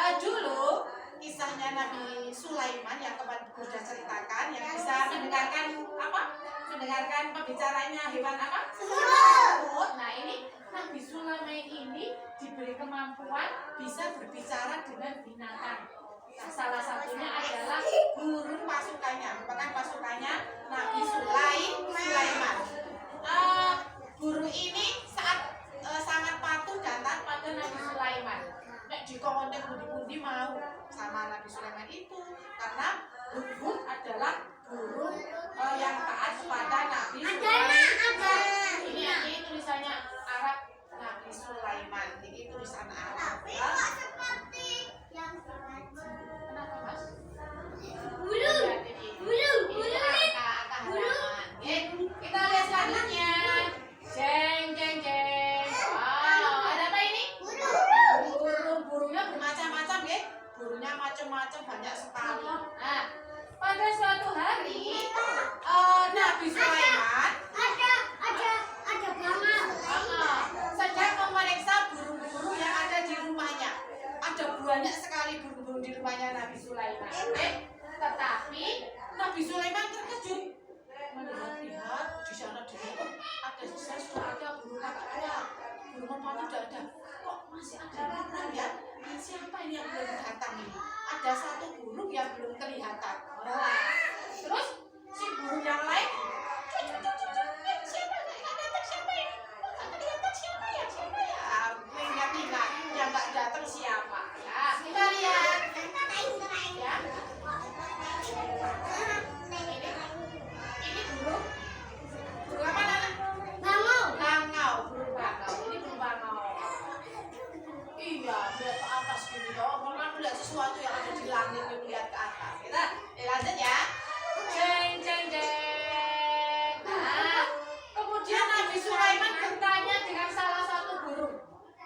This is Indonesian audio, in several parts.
Dulu kisahnya Nabi Sulaiman yang kemarin sudah ceritakan, yang bisa mendengarkan apa? Mendengarkan pembicaranya hewan apa? Semut. Nah ini Nabi Sulaiman ini diberi kemampuan bisa berbicara dengan binatang. Nah, salah satunya adalah burung pasukannya, merupakan pasukannya Nabi Sulaiman. Burung ini sangat patuh dan taat pada Nabi Sulaiman. Di konten pundi-pundi mau sama Nabi Sulaiman itu karena hudhud adalah burung yang taat kepada Nabi Sulaiman. Ini tulisannya Arab Nabi Sulaiman. Ini tulisan Arab. Ya. Kenapa Mas? Bulu. Kita lihat selanjutnya. Jeng jeng jeng. Wow, ada apa ini? Burungnya bermacam-macam ya. Burungnya macam-macam banyak sekali. Nah, pada suatu hari Nabi Sulaiman ada sedang memeriksa burung-burung yang ada di rumahnya. Ada banyak sekali burung-burung di rumahnya Nabi Sulaiman. Tetapi Nabi Sulaiman terkejut melihat di sana sudah ada burung kakak tua, burung merpati sudah ada. Kok masih ada burung ya? Siapa ini yang belum datang ini? Ada satu burung yang belum kelihatan. Terus si burung yang lain, siapa ini? Nggak kelihatan siapa ya? Ingat yang nggak datang siapa? Ya, kita lihat. Ya. Ini burung apa Nana? Bangau, burung bangau. Ini burung bangau. Iya, lihat ke atas gini toh. Kalau melihat sesuatu yang ada di langit, melihat ke atas. Kita lanjut ya. Jeng jeng jeng. Nah, kemudian Nabi Sulaiman bertanya dengan salah satu burung.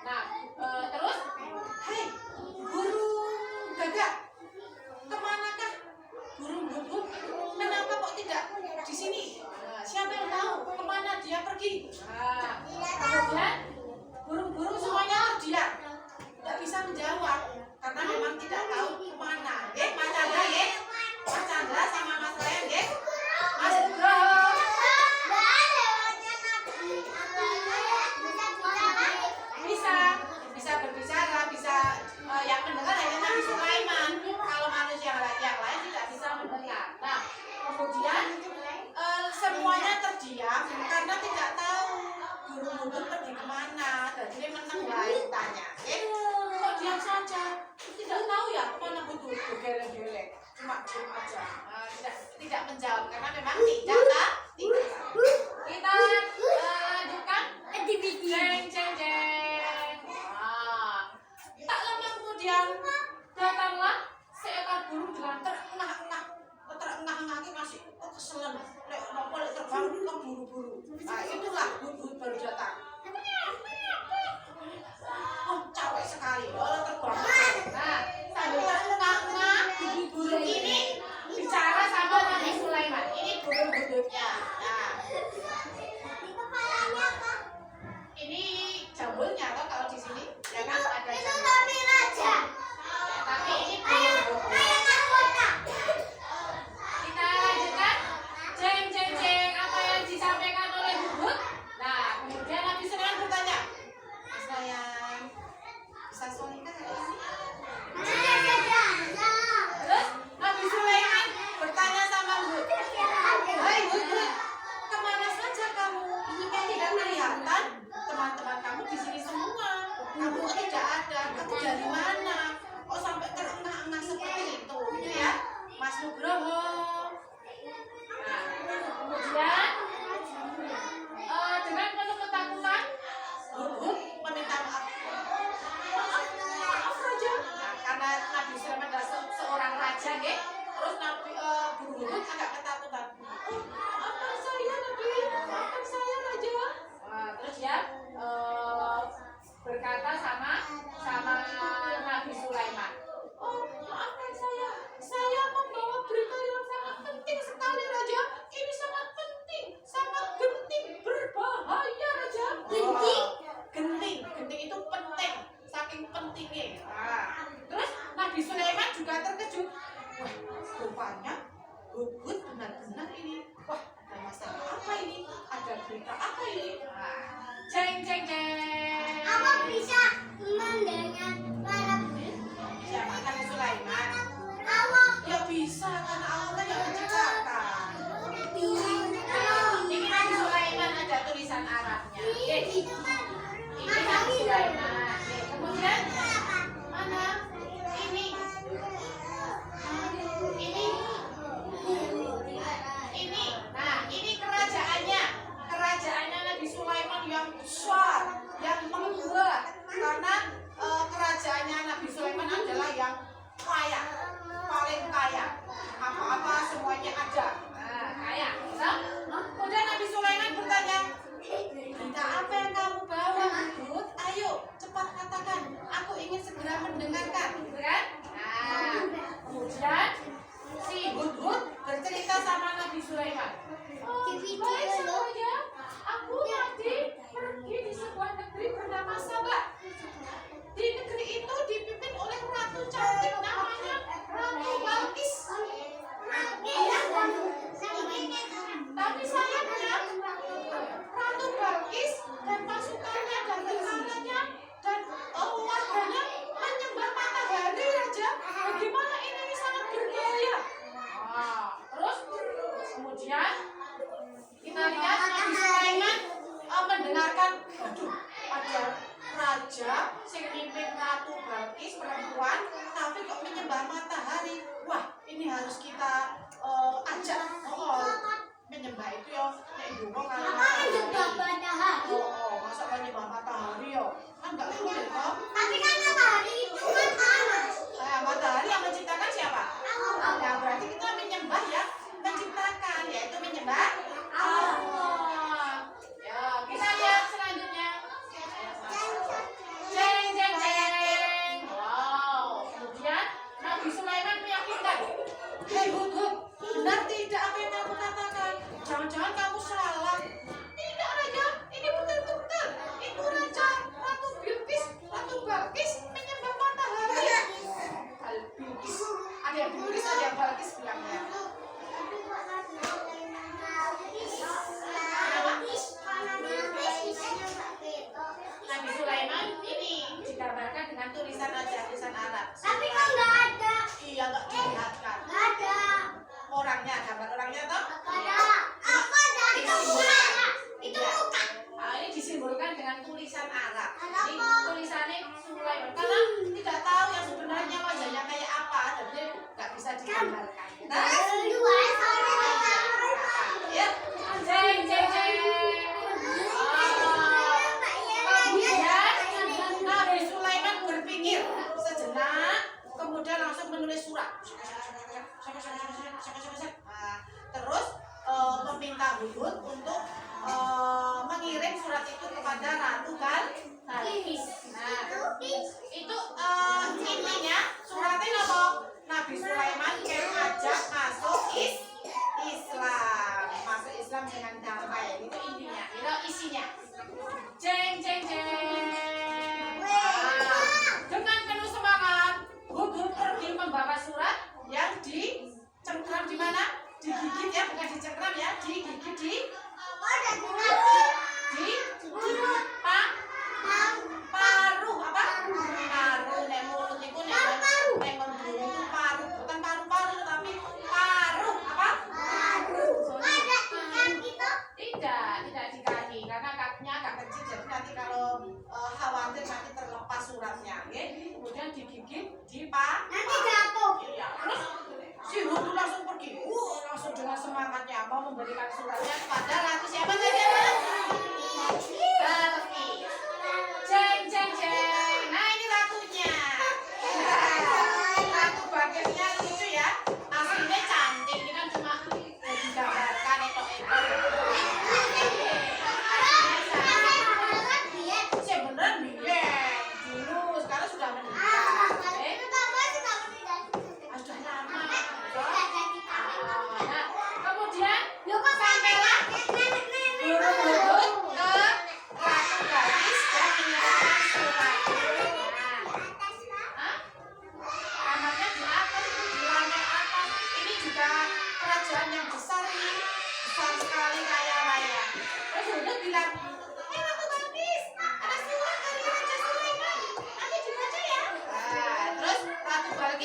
Nah, terus, hei, burung gagak, kemanakah burung hudhud? Kenapa kok tidak di sini? Siapa yang tahu kemana dia pergi? Kemudian burung-burung semuanya terdiam, tidak bisa menjawab karena memang tidak tahu kemana. Mas Chandra, Mas Chandra sama Mas Ryan, Mas Nugroho. Bisa berbicara, bisa yang mendengar hanya Nabi Sulaiman. Kalau manusia yang lain tidak bisa mendengar. Nah, kemudian semuanya terdiam karena tidak tahu burung hudhud pergi kemana. Dan dia menengahi tanya. Kok diam saja? Tidak tahu ya kemana hudhud? Geleng-geleng, cuma diam aja. Tidak menjawab karena memang tidak tahu. Kita lanjutkan. Jeng jeng jeng. Tak lama kemudian datanglah seekor burung dengan terengah-engah masih keselen. Nopo terbang ke buru-buru. Nah, itulah hudhud baru datang. Oh, capek sekali. Terbang. Nah, sambil terengah-engah, burung ini bicara sama Nabi Sulaiman. Ini burung hudhudnya. Nah, ini jambulnya atau kalau di sini ya kan ada jambul. Ya, tapi ini burung hudhud. Kita lanjutkan. Jeng jeng jeng, apa yang disampaikan oleh hudhud? Nah, kemudian Nabi Sulaiman bertanya, sayang, bisa sonikah hari ini? Terus Nabi Sulaiman bertanya sama hudhud, hai hudhud, kemana saja kamu? Ini kan tidak kelihatan. Teman-teman kamu di sini semua. Kamu tidak ada. Kamu dari mana? Oh, sampai terengah-engah seperti itu. Gitu ya, Mas Nugroho. Nah, kemudian dengan penuh ketakutan hudhud meminta maaf. Maaf raja. Nah, karena Nabi Sulaiman adalah seorang raja, terus Nabi burung hudhud agak ketakutan. Oh, maafkan saya Nabi, maafkan saya raja. Nah, terus ya berkata sama Nabi Sulaiman. Oh, maafkan saya membawa berita yang sangat penting sekali raja. Ini sangat penting, sangat genting, berbahaya raja. Genting? Genting itu penting, saking pentingnya. Nah, terus Nabi Sulaiman juga terkejut. Wah, rupanya Hudhud benar-benar ini. Wah, ada masalah apa ini? Ada berita apa ini? Jeng jeng jeng. Apa bisa mendengar suara Siapa? Nabi Sulaiman. Allah? Ya bisa, karena Allah kan yang menciptakan. Ini Nabi Sulaiman ada tulisan Arabnya. Ini Nabi Sulaiman. Kemudian mana? Ini. Nah, ini kerajaannya. Kerajaannya Nabi Sulaiman yang besar, yang megah. Karena kerajaannya Nabi Sulaiman adalah yang kaya, paling kaya. Apa-apa semuanya ada. Nah, kaya. Kemudian Nabi Sulaiman bertanya, berita apa yang kamu bawa, Hudhud? Ayo, cepat katakan. Aku ingin segera mendengarkan, gitu kan? Nah, kemudian si Hudhud bercerita sama Nabi Sulaiman. Baik saudara, aku tadi pergi di sebuah negeri bernama Sabah. Di negeri itu dipimpin oleh ratu cantik namanya Ratu Balkis. Tapi sayangnya Ratu Balkis dan pasukannya dan tentaranya dan warganya menyembah matahari aja. Bagaimana ini sangat berbahaya. Terus kemudian kita lihat Nabi Sulaiman mendengarkan, aduh, ada raja yang mimpin Ratu Balkis perempuan, tapi kok menyembah matahari. Wah, ini harus kita ajak. Menyembah itu ya, nek ndonga karo matahari. Masa menyembah matahari ya? Kan enggak boleh toh. Tapi kan matahari itu kan panas. Matahari yang menciptakan siapa? Nah, berarti kita menyembah ya, menciptakan, yaitu menyembah Allah. Ya, kita lihat selanjutnya. Jeng jeng jeng. Wow. Kemudian Nabi Sulaiman meyakinkan, hei Hudhud, benar tidak apa yang kamu katakan? Jangan-jangan kamu salah. Tidak raja, ini betul-betul. Itu raja Ratu Bilqis, Ratu Balkis menyembah matahari. Bilqis. Ada yang Bilqis, ada yang Balkis bilangnya. Nabi Sulaiman ini digambarkan dengan tulisan Arab. Tapi kok nggak ada? Iya, nggak dilihatkan. Nggak ada. Orangnya, gambar orangnya toh? Ada. Apa ada? Itu bukan. Itu bukan. Ini disimbolkan dengan tulisan Arab. Ada Ini apa? tulisannya Sulaiman. Karena tidak tahu yang sebenarnya wajahnya kayak apa, jadi nggak bisa digambarkan. Nah, Dua sama ya, jeng jeng jeng. Kemudian Nabi Sulaiman berpikir sejenak, kemudian langsung menulis surat. Terus meminta Hudhud untuk mengirim surat itu kepada Ratu Balkis. Nah, itu intinya suratnya apa? Nabi Sulaiman ngajak masuk Islam, masuk Islam dengan damai. Itu intinya, itu isinya. Jeng jeng jeng. Dengan penuh semangat, Hudhud pergi membawa surat yang dicengkram di mana? Digigit ya, bukan dicengkram ya, digigit di paruh apa? Paruh, nek mulut itu nek itu paruh, bukan paruh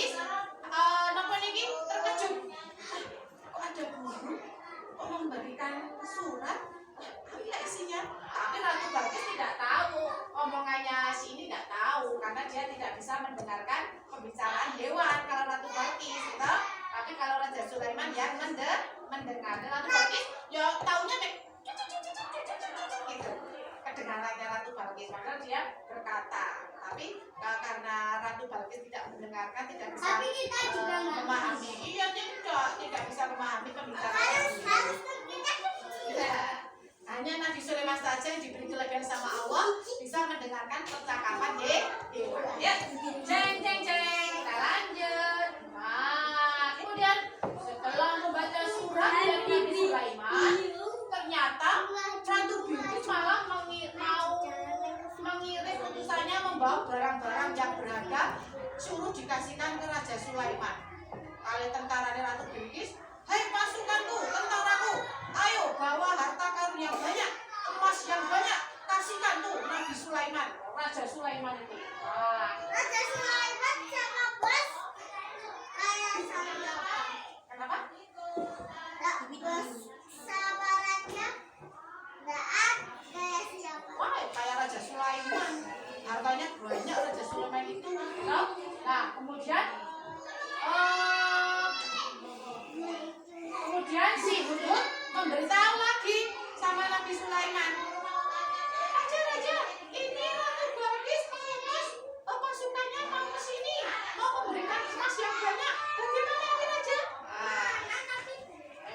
Balkis napa niki terkejut. Kok ada guru kok memberikan surat? Apa isinya? Tapi Ratu Balkis tidak tahu, omongannya si ini tidak tahu karena dia tidak bisa mendengarkan pembicaraan hewan kalau Ratu Balkis, gitu. Tapi kalau Raja Sulaiman yang mendengar, Ratu Balkis ya taunya gitu. Kedengarannya Ratu Balkis, maka dia berkata. Tapi karena Ratu Balkis tidak mendengarkan, tidak bisa Tapi kita juga memahami. Iya, tidak bisa memahami pembicaraan. Ya. Hanya Nabi Sulaiman saja yang diberi kelebihan sama Allah bisa mendengarkan percakapan hewan. Ya, jeng jeng jeng, kita lanjut. Nah, kemudian setelah membaca surat dari Nabi Sulaiman, ternyata Ratu Bilqis malah mau mengirim utusannya membawa barang-barang yang berharga, suruh dikasihkan ke Raja Sulaiman. Oleh tentara Ratu Bilqis, hei pasukanku, tentaraku, ayo bawa harta karun yang banyak, emas yang banyak, kasihkan tuh Nabi Sulaiman, Raja Sulaiman itu. Raja Sulaiman sama bos kayak sama Kenapa? bos sabarannya nggak kayak siapa? Wah, kayak Raja Sulaiman, hartanya banyak Raja Sulaiman itu. Nah, kemudian si Hudhud memberitahu lagi sama Nabi Sulaiman, Raja, ini Ratu Balqis mau pasukannya mau ke sini, mau memberikan emas yang banyak. Bagaimana ini Raja?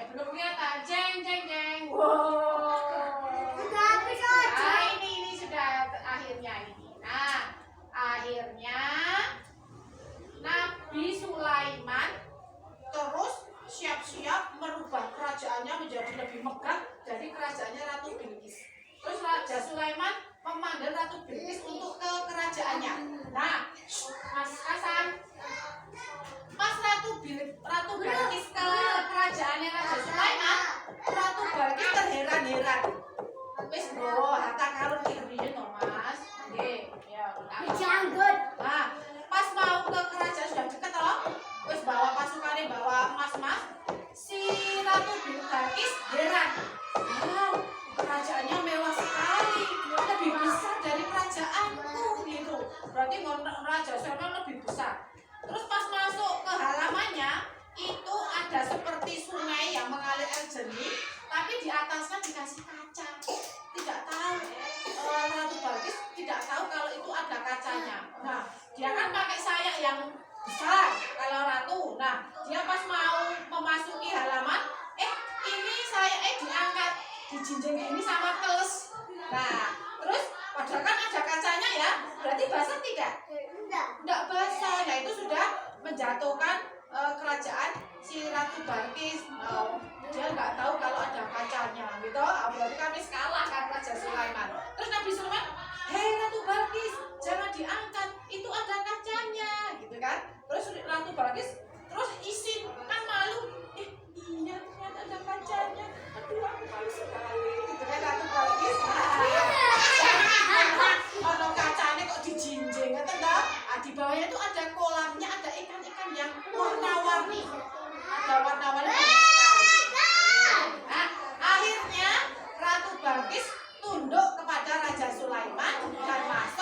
Belum kelihatan, jeng jeng jeng. Wow. Sudah habis aja. Nah, ini sudah akhirnya ini. Nah, akhirnya Nabi Sulaiman terus siap-siap merubah kerajaannya menjadi lebih megah dari kerajaannya Ratu Bilqis. Terus Raja Sulaiman memanggil Ratu Bilqis untuk ke kerajaannya. Nah, Mas Hasan, pas Ratu Bilqis ke kerajaannya Raja Sulaiman, Ratu Bilqis terheran-heran. Wis nggawa harta karun iki riyen to, Mas. Nggih, ya. Janggut. Nah, pas mau ke kerajaan sudah dekat toh, terus bawa pasukannya, bawa emas-emas. Si Ratu Bilqis heran. Wow, kerajaannya mewah sekali, lebih besar dari kerajaanku gitu. Berarti Raja Sulaiman lebih besar. Terus pas masuk ke halamannya, itu ada seperti sungai yang mengalir air jernih, tapi di atasnya dikasih kaca. Tidak tahu, Ratu Bilqis tidak tahu kalau itu ada kacanya. Nah, dia kan pakai sayap yang besar kalau ratu. Nah, dia pas mau memasuki halaman, ini sayapnya diangkat, dijinjing ini sama keles. Nah, terus padahal kan ada kacanya ya, berarti basah tidak? Tidak basah. Nah, itu sudah menjatuhkan kerajaan si Ratu Bilqis. Dia nggak tahu kalau ada kacanya gitu. Berarti kami kalah kan Raja Sulaiman. Terus Nabi Sulaiman, hei Ratu Bilqis, jangan diangkat, itu ada kacanya gitu kan. Terus Ratu Bilqis terus izin, kan malu, iya ternyata ada kacanya, aduh aku malu sekali gitu kan Ratu Bilqis. Kalau kacanya kok dijinjing gitu toh. Di bawahnya itu ada kolamnya, ada ikan-ikan yang warna-warni, ada warna-warni sekali. Nah, akhirnya Ratu Bilqis tunduk kepada Raja Sulaiman dan masuk